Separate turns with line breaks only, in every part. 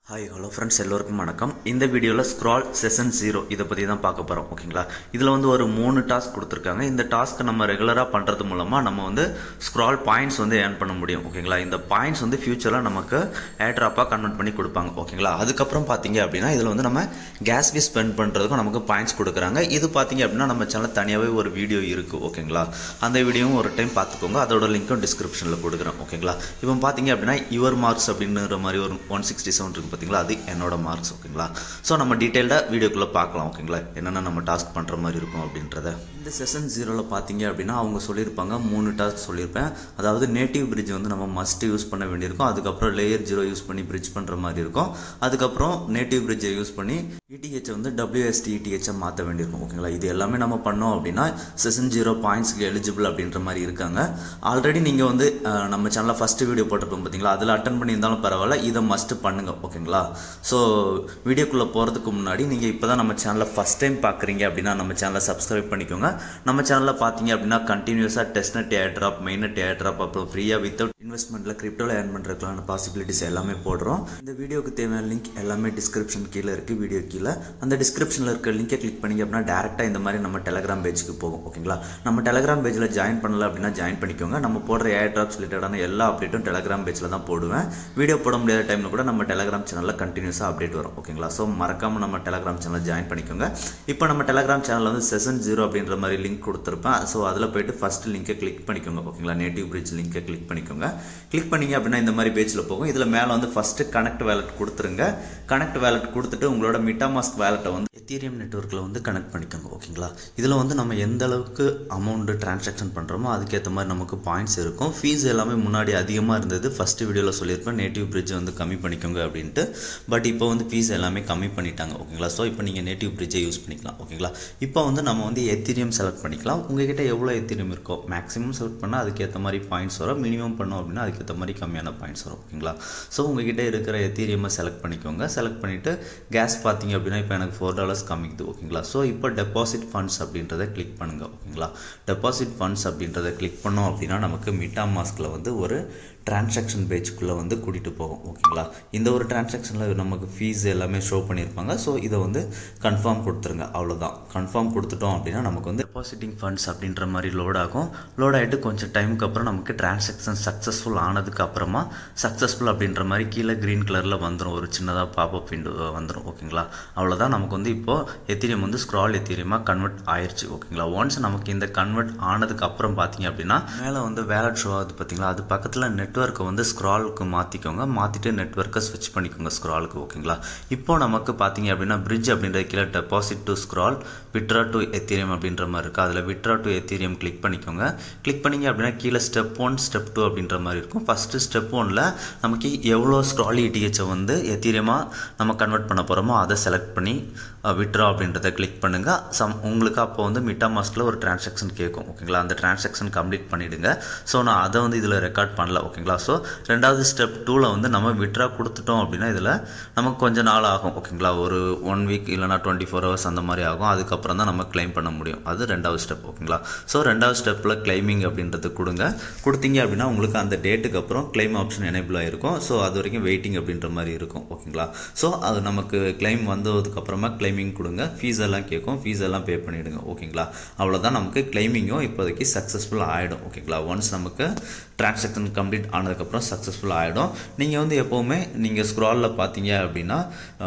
Hi hello friends, எல்லோருக்கும் வணக்கம். இந்த வீடியோவில் ஸ்க்ரால் செஷன் 0 இதை பற்றி தான் பார்க்க போகிறோம். ஓகேங்களா, இதில் வந்து ஒரு 3 டாஸ்க் கொடுத்துருக்காங்க. இந்த டாஸ்க்கை நம்ம ரெகுலராக பண்ணுறது மூலமாக நம்ம வந்து ஸ்க்ரால் பாயிண்ட்ஸ் வந்து ஏர்ன் பண்ண முடியும். ஓகேங்களா, இந்த பாயிண்ட்ஸ் வந்து ஃபியூச்சரில் நமக்கு ஏர்ட்ராப்பாக கன்வெர்ட் பண்ணி கொடுப்பாங்க. ஓகேங்களா, அதுக்கப்புறம் பார்த்தீங்க அப்படின்னா இதில் வந்து நம்ம கேஸ் ஃபீஸ் ஸ்பெண்ட் பண்ணுறதுக்கும் நமக்கு பாயிண்ட்ஸ் கொடுக்குறாங்க. இது பார்த்தீங்க அப்படின்னா நம்ம சேனல் தனியாகவே ஒரு வீடியோ இருக்குது. ஓகேங்களா, அந்த வீடியோவும் ஒரு டைம் பார்த்துக்கோங்க. அதோட லிங்க்கும் டிஸ்கிரிப்ஷனில் கொடுக்குறேன். ஓகேங்களா, இப்போ பார்த்தீங்க அப்படின்னா யுவர் மார்க்ஸ் அப்படின்ற மாதிரி ஒரு 167 இருக்குது பார்த்தீங்களா, அது என்னோட மார்க்ஸ். ஓகேங்களா, ஸோ நம்ம டீட்டெயில்டாக வீடியோக்குள்ளே பார்க்கலாம். ஓகேங்களா, என்னென்ன நம்ம டாஸ்க் பண்ணுற மாதிரி இருக்கும் அப்படின்றத. இந்த செஷன் 0ல் பார்த்தீங்க அப்படின்னா அவங்க சொல்லியிருப்பாங்க 3 டாஸ்க் சொல்லியிருப்பேன். அதாவது நேட்டிவ் பிரிட்ஜ் வந்து நம்ம மஸ்ட் யூஸ் பண்ண வேண்டியிருக்கும். அதுக்கப்புறம் லேயர் 0 யூஸ் பண்ணி பிரிட்ஜ் பண்ணுற மாதிரி இருக்கும். அதுக்கப்புறம் நேட்டிவ் பிரிட்ஜை யூஸ் பண்ணி ETH வந்து WST ETH மாற்ற வேண்டியிருக்கும். ஓகேங்களா, இது எல்லாமே நம்ம பண்ணோம் அப்படின்னா செஷன் 0 பாயிண்ட்ஸ்க்கு எலிஜிபிள் அப்படின்ற மாதிரி இருக்காங்க. ஆல்ரெடி நீங்கள் வந்து நம்ம சேனலில் ஃபஸ்ட்டு வீடியோ போட்டிருப்போம் பார்த்தீங்களா, அதில் அட்டன் பண்ணியிருந்தாலும் பரவாயில்ல, இதை மஸ்ட்டு பண்ணுங்க. ஓகேங்களா, ஸோ வீடியோக்குள்ளே போகிறதுக்கு முன்னாடி நீங்கள் இப்போ தான் நம்ம சேனலை ஃபஸ்ட் டைம் பார்க்குறீங்க அப்படின்னா நம்ம சேனலை சப்ஸ்கிரைப் பண்ணிக்கோங்க. நம்ம சேனலில் பார்த்தீங்க அப்படின்னா கண்டினியூஸாக டெஸ்ட்நெட் ஏர்ட்ராப், மெயின்நெட் ஏர்ட்ராப், அப்புறம் ஃப்ரீயாக வித்தவுட் இன்வெஸ்ட்மெண்ட்டில் கிரிப்டோவில் ஏர்ன் பண்ணுறதுக்கான பாசிபிலிட்டிஸ் எல்லாமே போடுறோம். இந்த வீடியோக்கு தேவையான லிங்க் எல்லாமே டிஸ்கிரிப்ஷன் கீழே இருக்குது, வீடியோ கீழே. அந்த டிஸ்கிரிப்ஷனில் இருக்க லிங்கை கிளிக் பண்ணிங்க அப்படின்னா டேரெக்டாக இந்த மாதிரி நம்ம டெலகிராம் பேஜுக்கு போகும். ஓகேங்களா, நம்ம டெலகிராம் பேஜில் ஜாயின் பண்ணல அப்படின்னா ஜாயின் பண்ணிக்கோங்க. நம்ம போடுற ஏர்ட்ராப்ஸ் ரிலேட்டடான எல்லா அப்டேட்டும் டெலகிராம் பேஜில் தான் போடுவேன். வீடியோ போட முடியாத டைமில் கூட நம்ம டெலகிராம் சேனலில் கண்டினியூஸாக அப்டேட் வரும். ஓகேங்களா, ஸோ மறக்காமல் நம்ம டெலகிராம் சேனலில் ஜாயின் பண்ணிக்கோங்க. இப்போ நம்ம டெலகிராம் சேனலில் வந்து செஷன் 0 அப்படின்ற மாதிரி லிங்க் கொடுத்துருப்பேன். ஸோ அதில் போய்ட்டு ஃபஸ்ட்டு லிங்கை கிளிக் பண்ணிக்கோங்க. ஓகேங்களா, நேட்டிவ் பிரிட்ஜ் லிங்கை கிளிக் பண்ணிக்கோங்க. கிளிக் பண்ணிங்க அப்படின்னா இந்த மாதிரி பேஜில் போகும். இதில் மேலே வந்து ஃபஸ்ட்டு கனெக்ட் வேலட் கொடுத்துருங்க. கனெக்ட் வேலட் கொடுத்துட்டு உங்களோட மிட்டாமாஸ்க் வேலட்டை வந்து எத்தீரியம் நெட்வொர்க்கில் வந்து கனெக்ட் பண்ணிக்கோங்க. ஓகேங்களா, இதில் வந்து நம்ம எந்த அளவுக்கு அமௌண்ட்டு டிரான்சாக்ஷன் பண்ணுறோமோ அதுக்கேற்ற மாதிரி நமக்கு பாயிண்ட்ஸ் இருக்கும். ஃபீஸ் எல்லாமே முன்னாடி அதிகமாக இருந்தது. ஃபஸ்ட்டு வீடியோவில் சொல்லியிருப்பேன் நேட்டிவ் பிரிட்ஜ் வந்து கம்மி பண்ணிக்கோங்க அப்படின்ட்டு. பட் இப்போ வந்து ஃபீஸ் எல்லாமே கம்மி பண்ணிட்டாங்க. ஓகேங்களா, ஸோ இப்போ நீங்கள் நேட்டிவ் பிரிட்ஜை யூஸ் பண்ணிக்கலாம். ஓகேங்களா, இப்போ வந்து நம்ம வந்து எத்தீரியம் செலக்ட் பண்ணிக்கலாம். உங்ககிட்ட எவ்வளோ எத்தீரியம் இருக்கோ மேக்ஸிமம் செலக்ட் பண்ணால் அதுக்கேற்ற மாதிரி பாயிண்ட்ஸ் வரும். மினிமம் பண்ணோம் அப்படின்னா அதுக்கேற்ற மாதிரி கம்மியான பாயிண்ட்ஸ் வரும். ஓகேங்களா, ஸோ உங்ககிட்ட இருக்கிற எத்தீரியமை செலக்ட் பண்ணிக்கோங்க. செலக்ட் பண்ணிவிட்டு கேஸ் பார்த்தீங்க அப்படின்னா இப்போ எனக்கு $4 காமிக்குது. ஓகேங்களா, ஸோ இப்போ டெபாசிட் ஃபண்ட்ஸ் அப்படின்றத கிளிக் பண்ணுங்கள். ஓகேங்களா, டெபாசிட் ஃபண்ட்ஸ் அப்படின்றத கிளிக் பண்ணோம் அப்படின்னா நமக்கு மிட்டாமாஸ்கில் வந்து ஒரு டிரான்சாக்ஷன் பேஜுக்குள்ளே வந்து கூட்டிகிட்டு போகும். ஓகேங்களா, இந்த ஒரு டிரான்சாக்ஷனில் நமக்கு ஃபீஸ் எல்லாமே ஷோ பண்ணியிருப்பாங்க. ஸோ இதை வந்து கன்ஃபார்ம் கொடுத்துருங்க. அவ்வளோதான். கன்ஃபார்ம் கொடுத்துட்டோம் அப்படின்னா நமக்கு வந்து டெபாசிட்டிங் ஃபண்ட்ஸ் அப்படின்ற மாதிரி லோட் ஆகும். லோட் ஆகிட்டு கொஞ்சம் டைமுக்கு அப்புறம் நமக்கு டிரான்சாக்ஷன் சக்ஸஸ்ஃபுல் ஆனதுக்கு அப்புறமா சக்ஸஸ்ஃபுல் அப்படின்ற மாதிரி கீழே க்ரீன் கலரில் வந்துடும். ஒரு சின்னதாக பாப்அப் விண்டோ வந்துடும். ஓகேங்களா, அவ்வளோதான். நமக்கு வந்து இப்போது எத்தீரியம் வந்து ஸ்க்ரால் எத்தீரியமாக கன்வெர்ட் ஆயிடுச்சு. ஓகேங்களா, ஒன்ஸ் நமக்கு இந்த கன்வெர்ட் ஆனதுக்கு அப்புறம் பார்த்தீங்க அப்படின்னா மேலே வந்து வேலட் ஷோ ஆகுது பார்த்தீங்களா, அது பக்கத்தில் நெட்வொர்க்கை வந்து ஸ்க்ராலுக்கு மாற்றிக்கோங்க. மாற்றிட்டு நெட்வொர்க்கை ஸ்விட்ச் பண்ணிக்கோங்க ஸ்க்ராலுக்கு. ஓகேங்களா, இப்போ நமக்கு பார்த்தீங்க அப்படின்னா பிரிட்ஜ் அப்படின்றது கீழே deposit to scroll, withdraw to Ethereum அப்படின்ற மாதிரி இருக்குது. அதில் விட்ரா டு எத்தீரியம் கிளிக் பண்ணிக்கோங்க. கிளிக் பண்ணிங்க அப்படின்னா கீழே ஸ்டெப் 1 ஸ்டெப் 2 அப்படின்ற மாதிரி இருக்கும். ஃபஸ்ட்டு ஸ்டெப் 1ல் நமக்கு எவ்வளோ ஸ்க்ரால் ETH வந்து எத்தீரியமாக நம்ம கன்வெர்ட் பண்ண போகிறோமோ அதை செலக்ட் பண்ணி விட்ரா அப்படின்றத கிளிக் பண்ணுங்கள். உங்களுக்கு அப்போ வந்து மிட்டாமாஸ்கில் ஒரு டிரான்சாக்ஷன் கேட்கும். ஓகேங்களா, அந்த டிரான்சாக்ஷன் கம்ப்ளீட் பண்ணிவிடுங்க. ஸோ நான் அதை வந்து இதில் ரெக்கார்ட் பண்ணல. ஓகேங்களா, ஸோ ரெண்டாவது ஸ்டெப் 2ல் வந்து நம்ம விட்ரா கொடுத்துட்டோம் அப்படின்னா இதில் நமக்கு கொஞ்சம் நாள் ஆகும். ஓகேங்களா, ஒரு 1 வீக் இல்லைனா 24 ஹவர்ஸ் அந்த மாதிரி ஆகும். அதுக்கப்புறம் தான் நம்ம கிளைம் பண்ண முடியும். அது ரெண்டாவது ஸ்டெப். ஓகேங்களா, ஸோ ரெண்டாவது ஸ்டெப்பில் கிளைமிங் அப்படின்றது கொடுங்க. கொடுத்தீங்க அப்படின்னா உங்களுக்கு அந்த டேட்டுக்கு அப்புறம் கிளைம் ஆப்ஷன் எனேபிள் ஆகிருக்கும். ஸோ அது வரைக்கும் வெயிட்டிங் அப்படின்ற மாதிரி இருக்கும். ஓகேங்களா, ஸோ அது நமக்கு கிளைம் வந்ததுக்கப்புறமா கிளைமிங் கொடுங்க. ஃபீஸ் எல்லாம் கேட்கும். ஃபீஸ் எல்லாம் பே பண்ணிவிடுங்க. ஓகேங்களா, அவ்வளோதான். நமக்கு கிளைமிங்கும் இப்போதைக்கு சக்ஸஸ்ஃபுல் ஆகிடும். ஓகேங்களா, ஒன்ஸ் நமக்கு டிரான்சாக்ஷன் கம்ப்ளீட் ஆனதுக்கப்புறம் சக்ஸஸ்ஃபுல் ஆகிடும். நீங்கள் வந்து எப்போவுமே நீங்கள் ஸ்க்ராலில் பார்த்தீங்க அப்படின்னா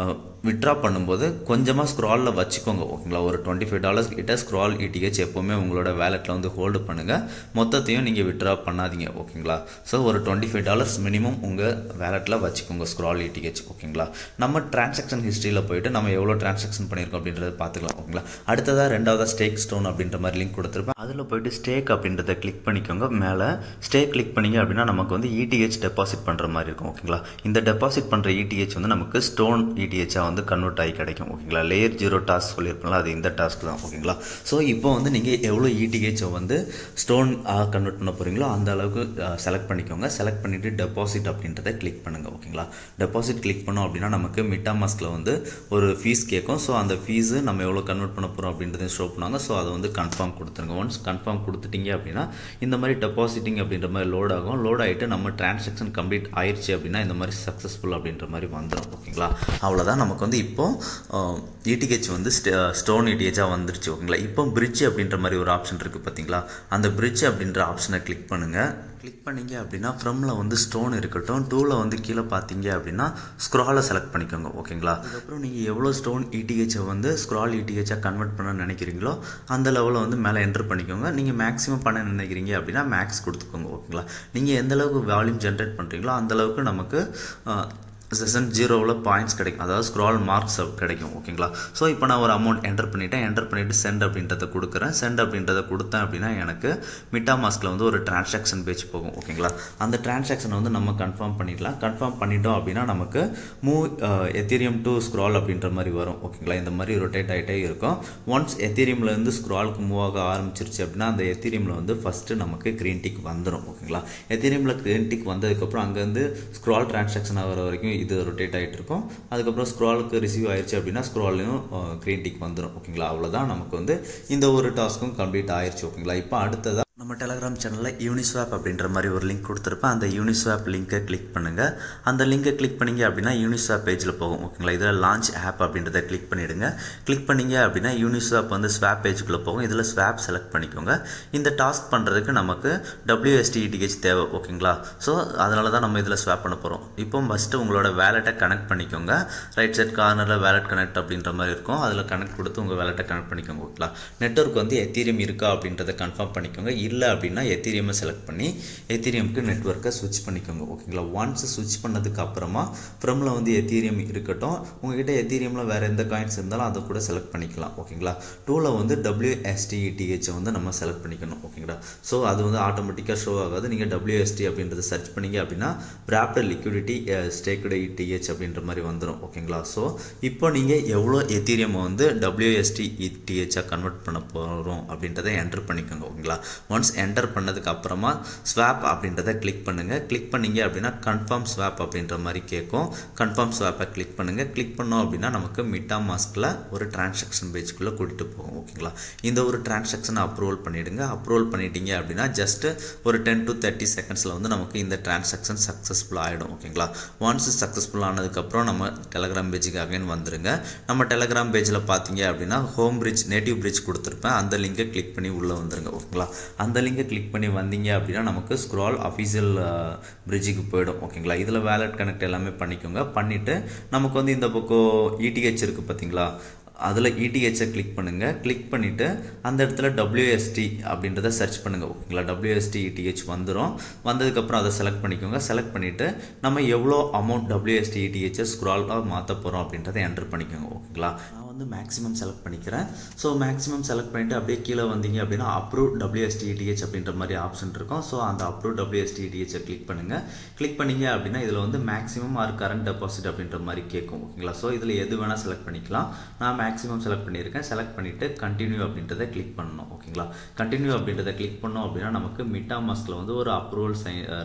விட்ரா பண்ணும்போது கொஞ்சமாக ஸ்க்ராலில் வச்சுக்கோங்க. ஓகேங்களா, ஒரு $25 கிட்ட ஸ்க்ரால் ETH எப்போவுமே உங்களோட வேலெட்டில் வந்து ஹோல்டு பண்ணுங்கள். மொத்தத்தையும் நீங்கள் விட்ரா பண்ணாதீங்க. ஓகேங்களா, ஸோ ஒரு $25 மினிமம் உங்கள் வேலெட்டில் வச்சுக்கோங்க ஸ்க்ரால் ETH. ஓகேங்களா, நம்ம டிரான்சாக்ஷன் ஹிஸ்ட்ரியில் போய்ட்டு நம்ம எவ்வளோ டிரான்சாக்ஷன் பண்ணியிருக்கோம் அப்படின்றத பார்த்துக்கலாம். ஓகேங்களா, அடுத்ததாக ரெண்டாவதாக ஸ்டேக் ஸ்டோன் அப்படின்ற மாதிரி லிங்க் கொடுத்துருப்பேன். அதில் போய்ட்டு ஸ்டேக் அப்படின்றத கிளிக் பண்ணிக்கோங்க. மேலே ஸ்டேக் கிளிக் பண்ணிங்க அப்படின்னா நமக்கு வந்து ETH டெபாசிட் பண்ணுற மாதிரி இருக்கும். ஓகேங்களா, இந்த டெபாசிட் பண்ணுற ETH வந்து நமக்கு ஸ்டோன் ETH வந்து கன்வெர்ட் ஆகி கிடைக்கும். ஓகேங்களா, லேயர் 0 டாஸ்க் சொல்லியிருப்பேன்ல, அது இந்த டாஸ்க் தான். ஓகேங்களா, ஸோ இப்போ வந்து நீங்கள் எவ்வளோ ETH வந்து ஸ்டோன் கன்வெர்ட் பண்ண போகிறீங்களோ அந்த அளவுக்கு செலக்ட் பண்ணிக்கோங்க. செலக்ட் பண்ணிவிட்டு டெபாசிட் அப்படின்றத கிளிக் பண்ணுங்கள். ஓகேங்களா, டெபாசிட் கிளிக் பண்ணோம் அப்படின்னா நமக்கு மிட்டாமாஸ்கில் வந்து ஒரு ஃபீஸ் கேட்கும். ஸோ அந்த ஃபீஸு நம்ம எவ்வளோ கன்வெர்ட் பண்ண போகிறோம் அப்படின்றத ஷோ பண்ணுவாங்க. ஸோ அதை வந்து கன்ஃபார்ம் கொடுத்துருங்க. ஒன்ஸ் கன்ஃபார்ம் கொடுத்துட்டீங்க அப்படின்னா இந்த மாதிரி டெபாசிட்டிங் அப்படின்ற மாதிரி லோட் ஆகும். லோட் ஆகிட்டு நம்ம டிரான்சாக்ஷன் கம்ப்ளீட் ஆயிடுச்சு அப்படின்னா இந்த மாதிரி சக்ஸஸ்ஃபுல் அப்படின்ற மாதிரி வந்துடும். ஓகேங்களா, அவ்வளோதான். நமக்கு வந்து இப்போ இடிஹெச் வந்து ஸ்டோன் இடிஹெச்சாக வந்துருச்சு. ஓகேங்களா, இப்போ பிரிட்ஜ் அப்படின்ற மாதிரி ஒரு ஆப்ஷன் இருக்குது பார்த்தீங்களா, அந்த பிரிட்ஜ் அப்படின்ற ஆப்ஷனை கிளிக் பண்ணுங்கள். கிளிக் பண்ணிங்க அப்படின்னா ஃப்ரம்ல வந்து ஸ்டோன் இருக்கட்டும், டூவில் வந்து கீழே பார்த்தீங்க அப்படின்னா ஸ்க்ராலை செலக்ட் பண்ணிக்கோங்க. ஓகேங்களா, அதுக்கப்புறம் நீங்கள் எவ்வளோ ஸ்டோன் இடிஹெச்சை வந்து ஸ்க்ரால் இடிஹெச்சாக கன்வெர்ட் பண்ண நினைக்கிறீங்களோ அந்த லெவலில் வந்து மேலே என்டர் பண்ணிக்கோங்க. நீங்கள் மேக்ஸிமம் பண்ண நினைக்கிறீங்க அப்படின்னா மேக்ஸ் கொடுத்துக்கோங்க. ஓகேங்களா, நீங்கள் எந்த அளவுக்கு வால்யூம் ஜென்ரேட் பண்ணுறீங்களோ அந்தளவுக்கு நமக்கு செஷன் 0ல் பாயிண்ட்ஸ் கிடைக்கும், அதாவது ஸ்க்ரால் மார்க்ஸ் கிடைக்கும். ஓகேங்களா, ஸோ இப்போ நான் ஒரு அமௌண்ட் என்டர் பண்ணிவிட்டு சென்ட் அப்படின்றத கொடுக்குறேன். சென்ட் அப்படின்றத கொடுத்தேன் அப்படின்னா எனக்கு மிட்டாமாஸ்கில் வந்து ஒரு டிரான்சாக்ஷன் பேஜ் போகும். ஓகேங்களா, அந்த டிரான்சாக்ஷனை வந்து நம்ம கன்ஃபார்ம் பண்ணிடலாம். கன்ஃபார்ம் பண்ணிட்டோம் அப்படின்னா நமக்கு மூவ் எத்தீரியம் டு ஸ்க்ரால் அப்படின்ற மாதிரி வரும். ஓகேங்களா, இந்த மாதிரி ரொட்டேட் ஆகிட்டே இருக்கும். ஒன்ஸ் எத்தீரியம்லேருந்து ஸ்க்ராலுக்கு மூவ் ஆக ஆரம்பிச்சிருச்சு அப்படின்னா அந்த எத்தீரியமில் வந்து ஃபஸ்ட்டு நமக்கு க்ரீன் டிக் வந்துடும். ஓகேங்களா, எத்தீரியமில் க்ரீன் டிக் வந்ததுக்கப்புறம் அங்கேருந்து ஸ்க்ரால் டிரான்சாக்ஷன் ஆகிற வரைக்கும் இது ரொட்டேட் ஆகிட்டு இருக்கும். அதுக்கப்புறம் ஸ்க்ராலுக்கு ரிசீவ் ஆயிடுச்சு அப்படின்னா ஸ்க்ரால்லையும் க்ரீன் டிக் வந்துடும். ஓகேங்களா, அவ்வளோதான். நமக்கு வந்து இந்த ஒரு டாஸ்க்கும் கம்ப்ளீட் ஆயிடுச்சு. ஓகேங்களா, இப்போ அடுத்ததாக நம்ம டெலகிராம் சேனலில் யூனிஸ்வாப் அப்படின்ற மாதிரி ஒரு லிங்க் கொடுத்துருப்பேன். அந்த யூனிஸ்வாப் லிங்கை கிளிக் பண்ணுங்கள். அந்த லிங்கை கிளிக் பண்ணிங்க அப்படின்னா யூனிஸ்வாப் பேஜில் போகும். ஓகேங்களா, இதில் லான்ச் ஆப் அப்படின்றத கிளிக் பண்ணிவிடுங்க. கிளிக் பண்ணிங்க அப்படின்னா யூனிஸ்வாப் வந்து ஸ்வாப் பேஜுக்குள்ளே போகும். இதில் ஸ்வாப் செலக்ட் பண்ணிக்கோங்க. இந்த டாஸ்க் பண்ணுறதுக்கு நமக்கு WSTETH தேவை. ஓகேங்களா, ஸோ அதனால தான் நம்ம இதில் ஸ்வாப் பண்ண போகிறோம். இப்போ ஃபஸ்ட்டு உங்களோட வேலெட்டை கனெக்ட் பண்ணிக்கோங்க. ரைட் சைட் கார்னரில் வேலெட் கனெக்ட் அப்படின்ற மாதிரி இருக்கும். அதில் கனெக்ட் கொடுத்து உங்கள் வேலெட்டை கனெக்ட் பண்ணிக்கோங்க. ஓகேங்களா, நெட்வொர்க் வந்து எத்தீரியம் இருக்கா அப்படின்றத கன்ஃபார்ம் பண்ணிக்கோங்க. இல்லை அப்படின்னா எத்தீரியமை செலக்ட் பண்ணி எத்தீரியமுக்கு நெட்வொர்க்கை ஸ்விட்ச் பண்ணிக்கோங்க. ஓகேங்களா, ஒன்ஸ் ஸ்விட்ச் பண்ணதுக்கு அப்புறமா ஃப்ரம்ல வந்து எத்தீரியம் இருக்கட்டும். உங்ககிட்ட எத்தீரியமில் வேறு எந்த காயின்ஸ் இருந்தாலும் அதை கூட செலக்ட் பண்ணிக்கலாம். ஓகேங்களா, டூவில் வந்து WSTETH வந்து நம்ம செலக்ட் பண்ணிக்கணும். ஓகேங்களா, ஸோ அது வந்து ஆட்டோமேட்டிக்காக ஷோ ஆகாது. நீங்கள் WST அப்படின்றத சர்ச் பண்ணிங்க அப்படின்னா wrapped liquidity staked ETH அப்படின்ற மாதிரி வந்துடும். ஓகேங்களா, ஸோ இப்போ நீங்கள் எவ்வளோ எத்தீரியம் வந்து WSTETH கன்வெர்ட் பண்ண போகிறோம் அப்படின்றத என்டர் பண்ணிக்கோங்க. ஓகேங்களா, ஒன்ஸ் என்டர் பண்ணதுக்கு அப்புறமா ஸ்வாப் அப்படின்றத கிளிக் பண்ணுங்கள். கிளிக் பண்ணிங்க அப்படின்னா கன்ஃபார்ம் ஸ்வாப் அப்படின்ற மாதிரி கேட்கும். கன்ஃபார்ம் ஸ்வாப்பை கிளிக் பண்ணுங்கள். கிளிக் பண்ணோம் அப்படின்னா நமக்கு மிட்டாமாஸ்கில் ஒரு டிரான்சாக்ஷன் பேஜுக்குள்ளே கூட்டிகிட்டு போகும். ஓகேங்களா, இந்த ஒரு டிரான்சாக்ஷனை அப்ரூவல் பண்ணிவிடுங்க. அப்ரூவல் பண்ணிட்டீங்க அப்படின்னா ஜஸ்ட்டு ஒரு 10 to 30 செகண்ட்ஸில் வந்து நமக்கு இந்த டிரான்சாக்ஷன் சக்ஸஸ்ஃபுல் ஆகிடும். ஓகேங்களா, ஒன்ஸ் சக்ஸஸ்ஃபுல் ஆனதுக்கப்புறம் நம்ம டெலகிராம் பேஜுக்கு அகைன் வந்துடுங்க. நம்ம டெலகிராம் பேஜில் பார்த்தீங்க அப்படின்னா ஹோம் பிரிட்ஜ் நேட்டிவ் பிரிட்ஜ் கொடுத்துருப்பேன். அந்த லிங்கை கிளிக் பண்ணி உள்ளே வந்துருங்க. ஓகேங்களா, அந்த லிங்கை கிளிக் பண்ணி வந்தீங்க அப்படின்னா நமக்கு ஸ்க்ரால் அஃபீஷியல் பிரிட்ஜுக்கு போய்டும். ஓகேங்களா, இதில் வேலட் கனெக்ட் எல்லாமே பண்ணிக்கோங்க. பண்ணிவிட்டு நமக்கு வந்து இந்த பக்கம் ETH இருக்குது பார்த்தீங்களா, அதில் ETH கிளிக் பண்ணுங்கள். கிளிக் பண்ணிவிட்டு அந்த இடத்துல WST அப்படின்றத சர்ச் பண்ணுங்கள். ஓகேங்களா, WSTETH வந்துடும். வந்ததுக்கப்புறம் அதை செலக்ட் பண்ணிக்கோங்க. செலக்ட் பண்ணிவிட்டு நம்ம எவ்வளோ அமௌண்ட் WSTETH ஸ்க்ராலாக மாற்ற போகிறோம் அப்படின்றத என்டர் பண்ணிக்கோங்க. ஓகேங்களா, நான் வந்து மேக்ஸிமம் செலக்ட் பண்ணிக்கிறேன். ஸோ மேக்ஸிமம் செலக்ட் பண்ணிவிட்டு அப்படியே கீழே வந்தீங்க அப்படின்னா அப்ரூவ் WSTETH அப்படின்ற மாதிரி ஆப்ஷன் இருக்கும். ஸோ அந்த அப்ரூவ் WSTETH கிளிக் பண்ணுங்கள். கிளிக் பண்ணிங்க அப்படின்னா இதில் வந்து மேக்ஸிமம் ஆர் கரண்ட் டெபாசிட் அப்படின்ற மாதிரி கேட்கும். ஓகேங்களா, ஸோ இதில் எது வேணால் செலக்ட் பண்ணிக்கலாம். நான் மேக்ஸிமம் செலக்ட் பண்ணியிருக்கேன். செலக்ட் பண்ணிவிட்டு கண்டினியூ அப்படின்றத கிளிக் பண்ணணும். ஓகேங்களா, கண்டினியூ அப்படின்றத கிளிக் பண்ணோம் அப்படின்னா நமக்கு மிட்டாமாஸ்கில் வந்து ஒரு அப்ரூவல்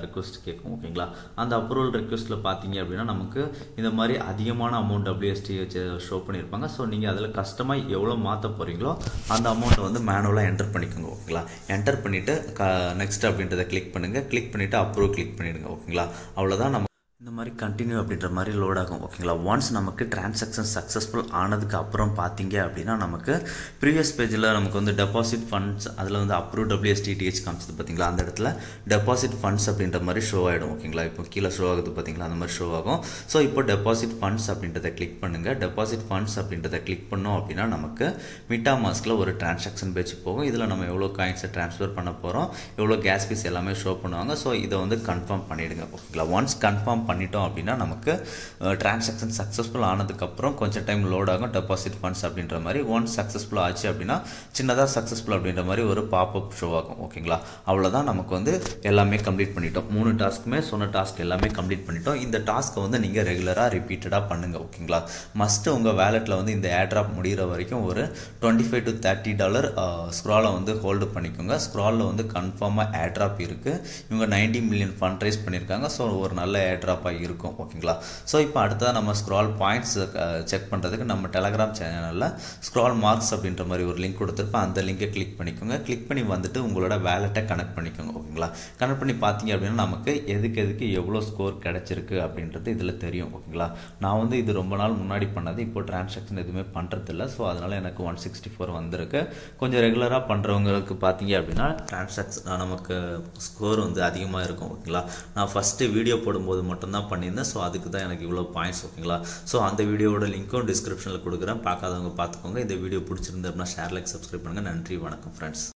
ரெக்வஸ்ட் கேட்கும். ஓகேங்களா, அந்த அப்ரூவல் ரெக்வஸ்ட்டில் பார்த்தீங்க அப்படின்னா நமக்கு இந்த மாதிரி அதிகமான அமௌண்ட் WSTETH ஷோ பண்ணியிருப்பாங்க. ஸோ நீங்கள் அதில் கஸ்டமாக எவ்வளோ மாற்ற போகிறீங்களோ அந்த அமௌண்ட்டை வந்து மேனுவலாக என்டர் பண்ணிக்கோங்க. ஓகேங்களா, என்டர் பண்ணிவிட்டு நெக்ஸ்ட் அப்படின்றத கிளிக் பண்ணுங்கள். கிளிக் பண்ணிவிட்டு அப்ரூவ் கிளிக் பண்ணிவிடுங்க. ஓகேங்களா, அவ்வளோதான். நம்ம இந்த மாதிரி கண்டினியூ அப்படின்ற மாதிரி லோட் ஆகும். ஓகேங்களா, ஒன்ஸ் நமக்கு டிரான்சாக்ஷன் சக்ஸஸ்ஃபுல் ஆனதுக்கு அப்புறம் பார்த்தீங்க அப்படின்னா நமக்கு ப்ரீவியஸ் பேஜில் நமக்கு வந்து டெபாசிட் ஃபண்ட்ஸ் அதில் வந்து அப்ரூவ் WSTETH காமிச்சது பார்த்தீங்களா, அந்த இடத்துல டெபாசிட் ஃபண்ட்ஸ் அப்படின்ற மாதிரி ஷோ ஆகிடும். ஓகேங்களா, இப்போ கீழே ஷோ ஆகுது பார்த்தீங்களா, அந்த மாதிரி ஷோ ஆகும். ஸோ இப்போ டெபாசிட் ஃபண்ட்ஸ் அப்படின்றத கிளிக் பண்ணுங்கள். டெபாசிட் ஃபண்ட்ஸ் அப்படின்றத கிளிக் பண்ணோம் அப்படின்னா நமக்கு மிட்டாமாஸ்கில் ஒரு டிரான்சாக்ஷன் பேஜ் போகும். இதில் நம்ம எவ்வளோ காயின்ஸை ட்ரான்ஸ்ஃபர் பண்ண போகிறோம், எவ்வளோ கேஸ் ஃபீஸ் எல்லாமே ஷோ பண்ணுவாங்க. ஸோ இதை வந்து கன்ஃபார்ம் பண்ணிவிடுங்க. ஓகேங்களா, ஒன்ஸ் கன்ஃபார்ம் பண்ணிட்டோம் அப்படின்னா நமக்கு டிரான்சாக்ஷன் சக்ஸஸ்ஃபுல் ஆனதுக்கப்புறம் கொஞ்சம் டைம் லோட் ஆகும் டெபாசிட் ஃபண்ட்ஸ் அப்படின்ற மாதிரி. ஒன்ஸ் சக்ஸஸ்ஃபுல் ஆச்சு அப்படின்னா சின்னதாக சக்ஸஸ்ஃபுல் அப்படின்ற மாதிரி ஒரு பாப்அப் ஷோ ஆகும். ஓகேங்களா, அவ்வளோதான். நமக்கு வந்து எல்லாமே கம்ப்ளீட் பண்ணிட்டோம். 3 டாஸ்க்குமே சொன்ன டாஸ்க் எல்லாமே கம்ப்ளீட் பண்ணிட்டோம். இந்த டாஸ்க்கை வந்து நீங்கள் ரெகுலராக ரிப்பீட்டடாக பண்ணுங்கள். ஓகேங்களா, மஸ்ட்டு உங்கள் வேலெட்டில் வந்து இந்த ஏர்ட்ராப் முடிகிற வரைக்கும் ஒரு $25 to $30 ஸ்க்ராலை வந்து ஹோல்டு பண்ணிக்கோங்க. ஸ்க்ராலில் வந்து கன்ஃபார்மாக ஏர்ட்ராப் இருக்குது. இவங்க 90 மில்லியன் ஃபண்ட் ரைஸ் பண்ணியிருக்காங்க. ஸோ ஒரு நல்ல ஏர்ட்ராப் ட்ராப்பாக இருக்கும் ஓகேங்களா. ஸோ இப்போ அடுத்ததாக நம்ம ஸ்க்ரால் பாயிண்ட்ஸ் செக் பண்ணுறதுக்கு நம்ம டெலகிராம் சேனலில் ஸ்க்ரால் மார்க்ஸ் அப்படின்ற மாதிரி ஒரு லிங்க் கொடுத்துருப்பேன். அந்த லிங்கை கிளிக் பண்ணிக்கோங்க. கிளிக் பண்ணி வந்துட்டு உங்களோட வேலெட்டை கனெக்ட் பண்ணிக்கோங்க ஓகேங்களா. கனெக்ட் பண்ணி பார்த்தீங்க அப்படின்னா நமக்கு எதுக்கு எவ்வளோ ஸ்கோர் கிடச்சிருக்கு அப்படின்றது இதில் தெரியும் ஓகேங்களா. நான் வந்து இது ரொம்ப நாள் முன்னாடி பண்ணது, இப்போ டிரான்சாக்ஷன் எதுவுமே பண்ணுறதில்ல. ஸோ அதனால் எனக்கு 164 வந்திருக்கு. கொஞ்சம் ரெகுலராக பண்ணுறவங்களுக்கு பார்த்தீங்க அப்படின்னா டிரான்சாக்ஷன் நமக்கு ஸ்கோர் வந்து அதிகமாக இருக்கும் ஓகேங்களா. நான் ஃபஸ்ட்டு வீடியோ போடும்போது மட்டும்தான் பண்ணியிருந்தேன். ஸோ அதுக்கு தான் எனக்கு இவ்வளோ பாயிண்ட்ஸ் ஓகேங்களா. ஸோ அந்த வீடியோவோட லிங்க்கும் டிஸ்கிரிப்ஷனில் கொடுக்குறேன், பார்க்காதவங்க பார்த்துக்கோங்க. இந்த வீடியோ பிடிச்சிருந்து அப்படின்னா ஷேர், லைக், சப்ஸ்கிரைப் பண்ணுங்கள். நன்றி, வணக்கம் ஃப்ரெண்ட்ஸ்.